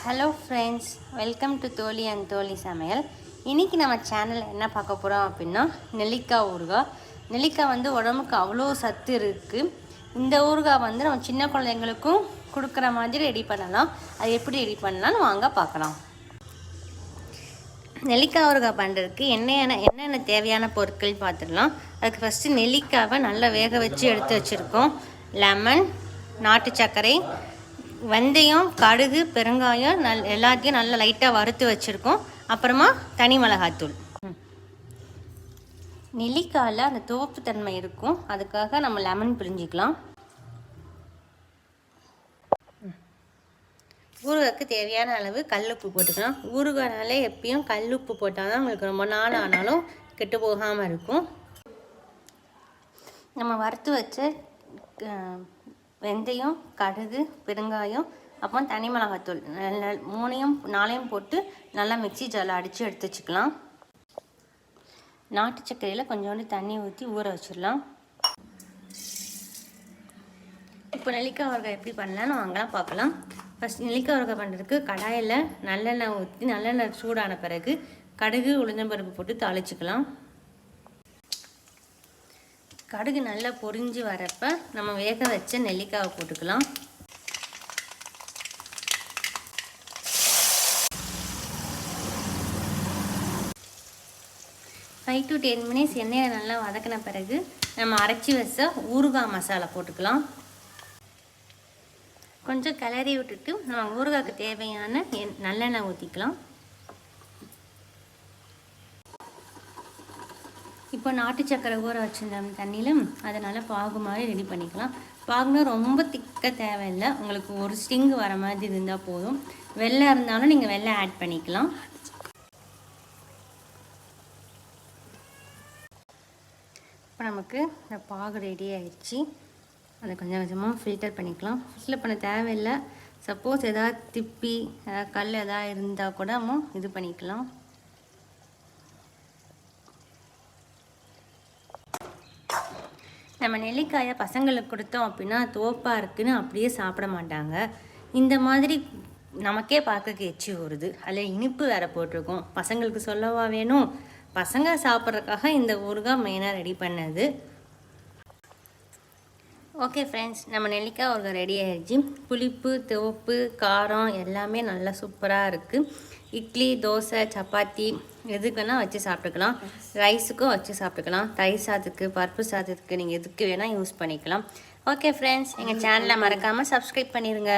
Hello friends, welcome to தோழி and தோழி சமையல். இன்றைக்கி நம்ம சேனலில் என்ன பார்க்க போகிறோம் அப்படின்னா நெல்லிக்காய் ஊறுகாய். நெல்லிக்காய் வந்து உடம்புக்கு அவ்வளோ சத்து இருக்குது. இந்த ஊறுகாய் வந்து நம்ம சின்ன குழந்தைங்களுக்கும் கொடுக்குற மாதிரி ரெடி பண்ணலாம். அது எப்படி ரெடி பண்ணலாம்னு வாங்க பார்க்கலாம். நெல்லிக்காய் ஊறுகாய் பண்ணுறதுக்கு என்னென்ன தேவையான பொருட்கள் பார்த்துடலாம். அதுக்கு ஃபஸ்ட்டு நெல்லிக்காவை நல்லா வேக வச்சு எடுத்து வச்சுருக்கோம். லெமன், நாட்டு சர்க்கரை, வெந்தயம், கடுகு, பெருங்காயம் எல்லாத்தையும் நல்லா லைட்டாக வறுத்து வச்சுருக்கோம். அப்புறமா தனி மிளகாத்தூள். நெல்லிக்காயில் அந்த துவப்பு தன்மை இருக்கும், அதுக்காக நம்ம லெமன் பிழிஞ்சிக்கலாம். ஊறுகாய்க்கு தேவையான அளவு கல்லுப்பு போட்டுக்கலாம். ஊறுகாய்னாலே எப்பயும் கல்லுப்பு போட்டால் தான் உங்களுக்கு ரொம்ப நாள் ஆனாலும் கெட்டு போகாமல் இருக்கும். நம்ம வறுத்து வச்ச வெந்தயம், கடுகு, பெருங்காயம், அப்புறம் தனி மிளகாத்தூள் நாலையும் போட்டு நல்லா மிக்ஸி ஜாரில் அடித்து எடுத்து வச்சுக்கலாம். நாட்டு சர்க்கரையில் கொஞ்சோண்டு தண்ணி ஊற்றி ஊற வச்சிடலாம். இப்போ நெல்லிக்காய் ஊறுகாய் எப்படி பண்ணலான்னு வாங்கலாம் பார்க்கலாம். ஃபஸ்ட் நெல்லிக்காய் ஊறுகாய் பண்ணுறதுக்கு கடாயில் நல்லெண்ணெய் ஊற்றி நல்லெண்ணெய் சூடான பிறகு கடுகு, உளுந்தம்பருப்பு போட்டு தாளிச்சிக்கலாம். கடுகு நல்லா பொரிஞ்சு வரப்ப நம்ம வேக வச்ச நெல்லிக்காவை போட்டுக்கலாம். ஃபைவ் டு 10 மினிட்ஸ் எண்ணெயை நல்லா வதக்கின பிறகு நம்ம அரைச்சி வச்ச ஊறுகாய் மசாலா போட்டுக்கலாம். கொஞ்சம் கிளறி விட்டுட்டு நம்ம ஊறுகாய்க்கு தேவையான நல்லெண்ணெய் ஊற்றிக்கலாம். இப்போ நாட்டு சக்கரை ஊற வச்சுருந்த தண்ணியில் அதனால் பாகு மாதிரி ரெடி பண்ணிக்கலாம். பாகுனா ரொம்ப திக்க தேவையில்லை, உங்களுக்கு ஒரு ஸ்டிங்கு வர மாதிரி இருந்தால் போதும். வெள்ளை இருந்தாலும் நீங்கள் வெள்ளை ஆட் பண்ணிக்கலாம். இப்போ நமக்கு இந்த பாகு ரெடி ஆகிடுச்சு. அதை கொஞ்சம் கொஞ்சமாக ஃபில்டர் பண்ணிக்கலாம். ஃபில்டர் பண்ண தேவையில்லை. சப்போஸ் எதாவது திப்பி கல் எதாவது இருந்தால் கூட நம்ம இது பண்ணிக்கலாம். நம்ம நெல்லிக்காயை பசங்களுக்கு கொடுத்தோம் அப்படின்னா தோப்பாக இருக்குதுன்னு அப்படியே சாப்பிட மாட்டாங்க. இந்த மாதிரி நமக்கே பார்க்க எச்சி வருது, அதில் இனிப்பு வேறு போட்டிருக்கோம். பசங்களுக்கு சொல்லவா வேணும்? பசங்க சாப்பிட்றதுக்காக இந்த ஊறுகாய் மெயினாக ரெடி பண்ணது. ஓகே ஃப்ரெண்ட்ஸ், நம்ம நெல்லிக்காய் ஊறுகாய் ரெடி ஆகிடுச்சு. புளிப்பு, துவப்பு, காரம் எல்லாமே நல்லா சூப்பராக இருக்குது. இட்லி, தோசை, சப்பாத்தி எதுக்குன்னா வச்சு சாப்பிட்டுக்கலாம். ரைஸுக்கும் வச்சு சாப்பிட்டுக்கலாம். தயிர் சாதத்துக்கு, பருப்பு சாதத்துக்கு நீங்கள் எதுக்கு வேணால் யூஸ் பண்ணிக்கலாம். ஓகே ஃப்ரெண்ட்ஸ், எங்கள் சேனலை மறக்காமல் சப்ஸ்கிரைப் பண்ணிடுங்க.